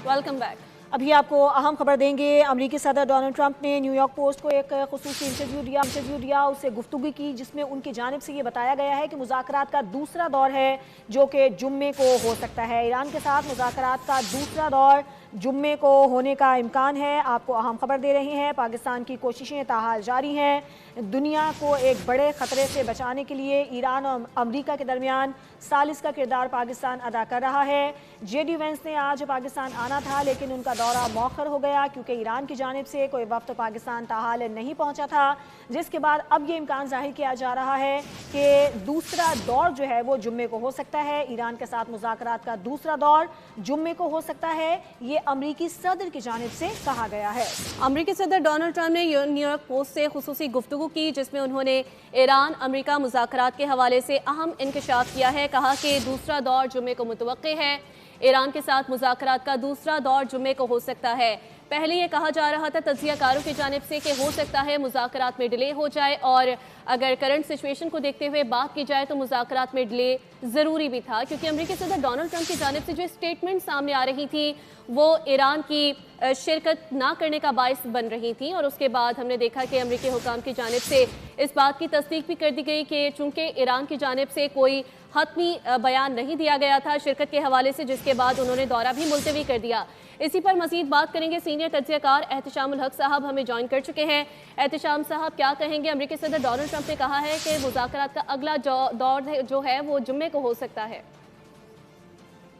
Welcome back. अभी आपको अहम खबर देंगे। अमेरिकी सदर डोनाल्ड ट्रंप ने न्यूयॉर्क पोस्ट को एक खुसूसी इंटरव्यू दिया, उससे गुफ्तगू की, जिसमें उनकी जानिब से ये बताया गया है कि मुज़ाकरात का दूसरा दौर है जो कि जुम्मे को हो सकता है। ईरान के साथ मुज़ाकरात का दूसरा दौर जुम्मे को होने का इम्कान है। आपको अहम खबर दे रहे हैं। पाकिस्तान की कोशिशें ताहाल जारी हैं। दुनिया को एक बड़े ख़तरे से बचाने के लिए ईरान और अमेरिका के दरमियान सालिस का किरदार पाकिस्तान अदा कर रहा है। JD वेंस ने आज पाकिस्तान आना था, लेकिन उनका दौरा मौखर हो गया क्योंकि ईरान की जानिब से कोई वफ्द पाकिस्तान ताहाल नहीं पहुंचा था, जिसके बाद अब ये इम्कान जाहिर किया जा रहा है कि दूसरा दौर जो है वो जुम्मे को हो सकता है। ईरान के साथ मुज़ाकरात का दूसरा दौर जुम्मे को हो सकता है, ये अमरीकी सदर की जानिब से कहा गया है। अमरीकी सदर डोनाल्ड ट्रंप ने न्यूयॉर्क पोस्ट से खुसूसी गुफ्तगू की, जिसमें उन्होंने ईरान अमरीका मुज़ाकरात के हवाले से अहम इंकशाफ किया है। कहा कि दूसरा दौर जुम्मे को मुतवक्के है। ईरान के साथ मुज़ाकरात का दूसरा दौर जुम्मे को हो सकता है। पहले ये कहा जा रहा था तज्ज़ियाकारों की जानिब से कि हो सकता है मुज़ाकरात में डिले हो जाए, और अगर करंट सिचुएशन को देखते हुए बात की जाए तो मुज़ाकरात में डिले ज़रूरी भी था, क्योंकि अमेरिकी सदर डोनाल्ड ट्रंप की जानिब से जो स्टेटमेंट सामने आ रही थी वो ईरान की शिरकत ना करने का बायस बन रही थी। और उसके बाद हमने देखा कि अमेरिकी हुकाम की जानिब से इस बात की तस्दीक भी कर दी गई कि चूँकि ईरान की जानिब से कोई हतमी बयान नहीं दिया गया था शिरकत के हवाले से, जिसके बाद उन्होंने दौरा भी मुलतवी कर दिया। इसी पर मजीद बात करेंगे। सीनियर तज्ज़ियाकार एहतशामुल हक साहब हमें ज्वाइन कर चुके हैं। एहतशाम साहब, क्या कहेंगे? अमेरिकी सदर डोनाल्ड ट्रंप ने कहा है कि मुज़ाकरात का अगला दौर जो है वो जुम्मे को हो सकता है।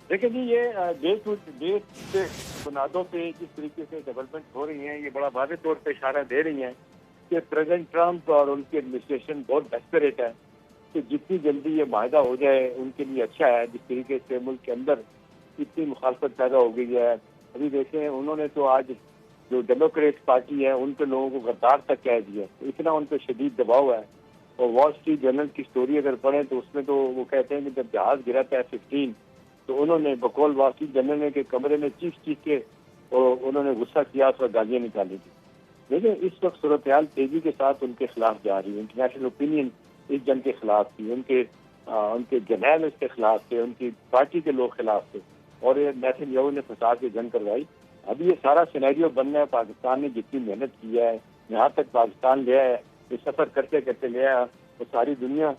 देखिए जी, ये देश से बुनियादों पे जिस तरीके से डेवलपमेंट हो रही है, ये बड़ा वाज़ेह तौर पे इशारा दे रही हैं कि प्रेसिडेंट ट्रंप और उनकी एडमिनिस्ट्रेशन बहुत डेस्परेट है कि जितनी जल्दी ये माहिदा हो जाए उनके लिए अच्छा है। जिस तरीके से मुल्क के अंदर इतनी मुखालफत पैदा हो गई है, अभी देखें उन्होंने तो आज जो डेमोक्रेट पार्टी है उनके लोगों को गद्दार तक कह दिया, इतना उन पर शदीद दबाव है। और वॉल स्ट्रीट जर्नल की स्टोरी अगर पढ़ें तो उसमें तो वो कहते हैं कि जब जहाज गिरा था F-15 तो उन्होंने बकौल वॉल स्ट्रीट जर्नल के कमरे में चीख के और उन्होंने गुस्सा किया और गालियाँ निकाली थी। लेकिन इस वक्त सूरत हाल तेजी के साथ उनके खिलाफ जा रही है। इंटरनेशनल ओपिनियन इस जंग के खिलाफ थी, उनके जर्नल इसके खिलाफ थे, उनकी पार्टी के लोग खिलाफ थे, और ये नेतन्याहू ने फसाद की जंग करवाई। अभी ये सारा सिनेरियो बनना है। पाकिस्तान ने जितनी मेहनत की है, यहाँ तक पाकिस्तान गया है, ये सफर करते करते गया है, तो सारी दुनिया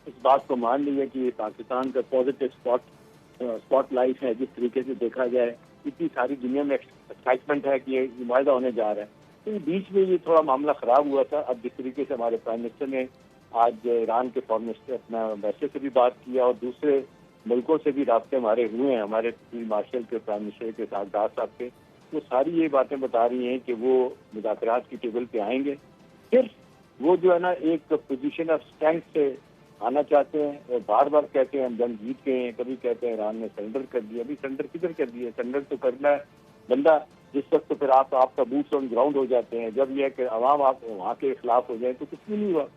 इस बात को मान ली है कि ये पाकिस्तान का पॉजिटिव स्पॉट लाइट है। जिस तरीके से देखा जाए इतनी सारी दुनिया में एक्साइटमेंट है कि ये मुआहदा होने जा रहा है। तो बीच में ये थोड़ा मामला खराब हुआ था। अब जिस तरीके से हमारे प्राइम मिनिस्टर ने आज ईरान के फॉरेन मिनिस्टर अपना वैसे से भी बात किया और दूसरे मुल्कों से भी रास्ते हमारे हुए हैं, हमारे फील्ड मार्शल के, प्राइम मिनिस्टर के, सागदार साहब के, वो सारी ये बातें बता रही हैं कि वो मुज़ाकरात की टेबल पे आएंगे। फिर वो जो है ना एक पोजीशन ऑफ स्ट्रेंथ से आना चाहते हैं, और बार बार कहते हैं हम जंग जीत गए हैं, कभी कहते हैं ईरान ने सरेंडर कर दिया। अभी सरेंडर किधर कर दिया? सरेंडर तो करना है बंदा जिस वक्त तो फिर आपका बूट्स ऑन ग्राउंड हो जाते हैं। जब यह कि अवाम आप वहाँ के खिलाफ हो जाए तो कुछ भी नहीं हुआ,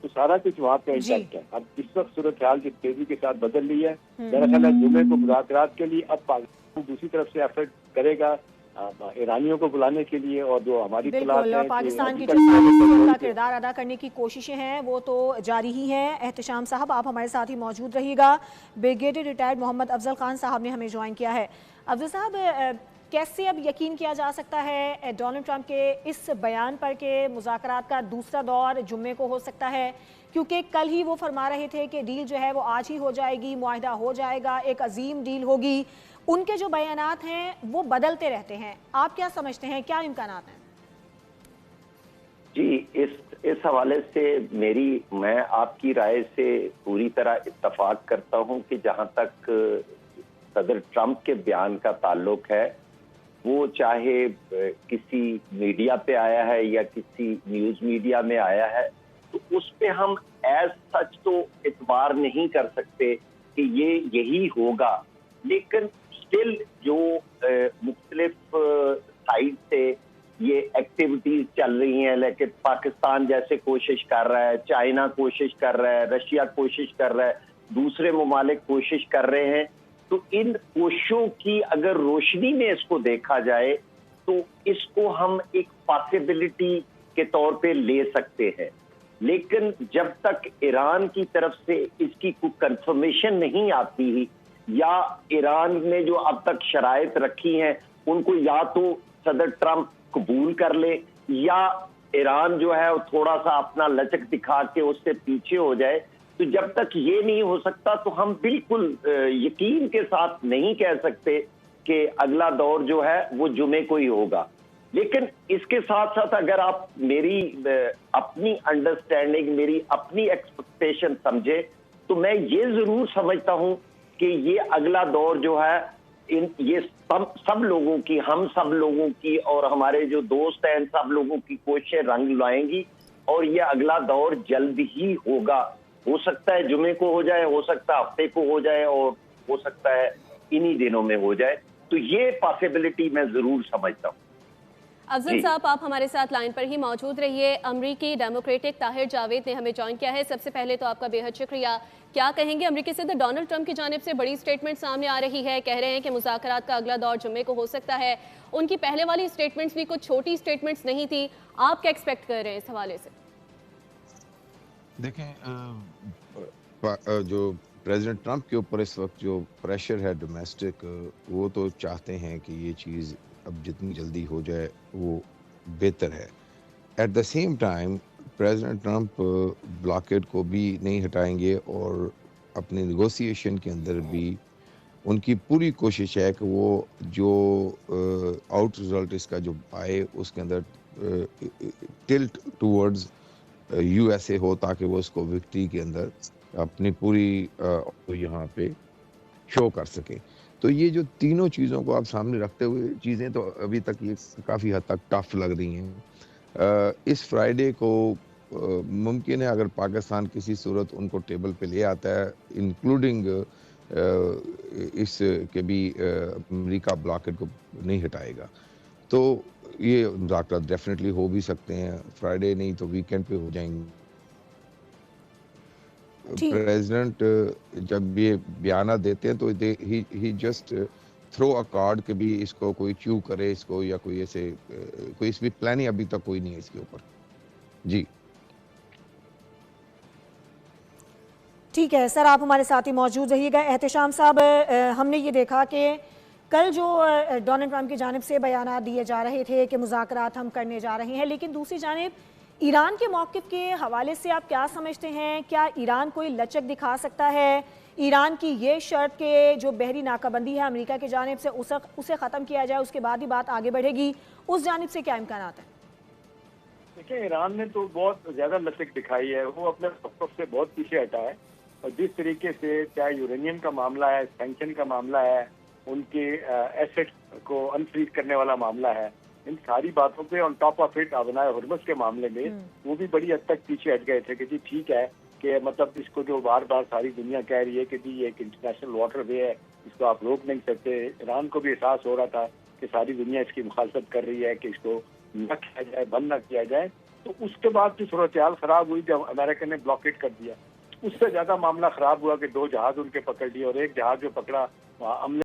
तो सारा कुछ वहाँ पे इंटैक्ट है। अब इस वक्त सूरत हाल की तेजी के साथ बदल रही है। मेरा ख्याल है जुम्मे को मुज़ाकरात के लिए अब पाकिस्तान दूसरी तरफ से एफर्ट करेगा ईरानियों को बुलाने के लिए, और जो हमारी पाकिस्तान की जो का किरदार अदा करने की कोशिशें हैं वो तो जारी ही हैं। एहतशाम साहब, आप हमारे साथ ही मौजूद रहिएगा। ब्रिगेडियर रिटायर्ड मोहम्मद अफजल खान साहब ने हमें ज्वाइन किया है। अफजल साहब, कैसे अब यकीन किया जा सकता है डोनाल्ड ट्रंप के इस बयान पर कि मुज़ाकरात का दूसरा दौर जुम्मे को हो सकता है? क्योंकि कल ही वो फरमा रहे थे कि डील जो है वो आज ही हो जाएगी, मुआहिदा हो जाएगा, एक अजीम डील होगी। उनके जो बयानात हैं वो बदलते रहते हैं। आप क्या समझते हैं, क्या इम्कानात हैं? जी, इस हवाले से मैं आपकी राय से पूरी तरह इत्तफाक करता हूं कि जहां तक सदर ट्रंप के बयान का ताल्लुक है, वो चाहे किसी मीडिया पे आया है या किसी न्यूज मीडिया में आया है, तो उस पे हम एज सच तो इतबार नहीं कर सकते कि ये यही होगा। लेकिन स्टिल जो मुख्तलिफ साइड से ये एक्टिविटीज चल रही हैं, लेकिन पाकिस्तान जैसे कोशिश कर रहा है, चाइना कोशिश कर रहा है, रशिया कोशिश कर रहा है, दूसरे ममालिक कोशिश कर रहे हैं, तो इन कोशिशों की अगर रोशनी में इसको देखा जाए तो इसको हम एक पॉसिबिलिटी के तौर पे ले सकते हैं। लेकिन जब तक ईरान की तरफ से इसकी कोई कंफर्मेशन नहीं आती یا ایران نے جو اب تک شرائط رکھی ہیں ان کو یا تو صدر ٹرمپ قبول کر لے یا ایران جو ہے وہ تھوڑا سا اپنا لچک دکھا کے اس سے پیچھے ہو جائے. تو جب تک یہ نہیں ہو سکتا تو ہم بالکل یقین کے ساتھ نہیں کہہ سکتے کہ اگلا دور جو ہے وہ جمعے کو ہی ہوگا. لیکن اس کے ساتھ ساتھ اگر آپ میری اپنی انڈرسٹینڈنگ، میری اپنی ایکسپیکٹیشن سمجھے تو میں یہ ضرور سمجھتا ہوں کہ یہ اگلا دور جو ہے یہ سب لوگوں کی، ہم سب لوگوں کی اور ہمارے جو دوست ہیں سب لوگوں کی کوششیں رنگ لائیں گی اور یہ اگلا دور جلد ہی ہوگا. ہو سکتا ہے جمعے کو ہو جائے، ہو سکتا ہے ہفتے کو ہو جائے اور ہو سکتا ہے انہی دنوں میں ہو جائے. تو یہ پاسبلٹی میں ضرور سمجھتا ہوں. افضل صاحب آپ ہمارے ساتھ لائن پر ہی موجود رہیے. امریکی ڈیموکریٹک طاہر جاوید نے ہمیں جوائن کیا ہے. سب سے پہلے تو آپ کا بے حد شکریہ. کیا کہیں گے، امریکی صدر ڈونلڈ ٹرمپ کی جانب سے بڑی سٹیٹمنٹ سامنے آ رہی ہے، کہہ رہے ہیں کہ مذاکرات کا اگلا دور جمعے کو ہو سکتا ہے. ان کی پہلے والی سٹیٹمنٹس بھی کچھ چھوٹی سٹیٹمنٹس نہیں تھی، آپ کیا ایکسپیکٹ کر رہے ہیں اس حوالے سے؟ دیکھیں جو پریزیڈنٹ ٹرمپ کے اوپر اس وقت جو پریشر ہے ڈومیسٹک، وہ تو چاہتے ہیں کہ یہ چیز اب جتنی جلدی ہو جائے وہ بہتر ہے. At the same time president Trump blockade کو بھی نہیں ہٹائیں گے اور اپنے نیگوسیشن کے اندر بھی ان کی پوری کوشش ہے کہ وہ جو آؤٹ رزلٹ اس کا جو آئے اس کے اندر tilt towards U S A ہو تاکہ وہ اس کو وکٹری کے اندر اپنی پوری یہاں پہ شو کر سکے. تو یہ جو تینوں چیزوں کو آپ سامنے رکھتے ہوئے چیزیں تو ابھی تک یہ کافی حد تک ٹف لگ رہی ہیں. اس فرائیڈے کو ممکن ہے اگر پاکستان کسی صورت ان کو ٹیبل پہ لے آتا ہے انکلوڈنگ اس کے بھی امریکہ بلاکیڈ کو نہیں ہٹائے گا تو یہ مذاکرات ڈیفینیٹلی ہو بھی سکتے ہیں. فرائیڈے نہیں تو ویکینڈ پہ ہو جائیں گے. پریزیڈنٹ جب یہ بیانات دیتے ہیں تو he just through a card کہ بھی اس کو کوئی چیو کرے اس کو یا کوئی ایسے کوئی اس بھی پلاننگ ابھی تک کوئی نہیں ہے اس کے اوپر. جی ٹھیک ہے سر، آپ ہمارے ساتھ ہی موجود رہیے گا. احتشام صاحب، ہم نے یہ دیکھا کہ کل جو ڈونلڈ ٹرمپ کی جانب سے بیانات دیے جا رہے تھے کہ مذاکرات ہم کرنے جا رہے ہیں، لیکن دوسری جانب ایران کے موقف کے حوالے سے آپ کیا سمجھتے ہیں؟ کیا ایران کوئی لچک دکھا سکتا ہے؟ ایران کی یہ شرط کہ جو بحری ناکہ بندی ہے امریکہ کی جانب سے اسے ختم کیا جائے، اس کے بعد ہی بات آگے بڑھے گی، اس جانب سے کیا امکانات ہیں؟ دیکھیں ایران نے تو بہت زیادہ لچک دکھائی ہے، وہ اپنے موقف سے بہت پیچھے ہٹا ہے اور جس طریقے سے چاہے یورینیم کا معاملہ ہے، سینکشن کا معاملہ ہے، ان کے ایسٹ کو انفریز کرنے والا معاملہ ہے، ان ساری باتوں پہ آن ٹاپ آف اٹ ابنائے ہرمز کے معاملے میں وہ بھی بڑی حد تک پیچھے ہٹ گئے تھے کہ جی ٹھیک ہے کہ مطلب اس کو جو بار بار ساری دنیا کہہ رہی ہے کہ جی یہ ایک انٹرنیشنل واٹر وے ہے، اس کو آپ روک نہیں سکتے. ایران کو بھی احساس ہو رہا تھا کہ ساری دنیا اس کی مخالفت کر رہی ہے کہ اس کو نہ کیا جائے، بند نہ کیا جائے. تو اس کے بعد جو صورتحال خراب ہوئی جب امریکہ نے بلاکیڈ کر دیا، اس سے زیادہ معاملہ خراب ہوا کہ 2 جہاز ان کے پکڑ لیے اور ایک جہاز جو پکڑا عملے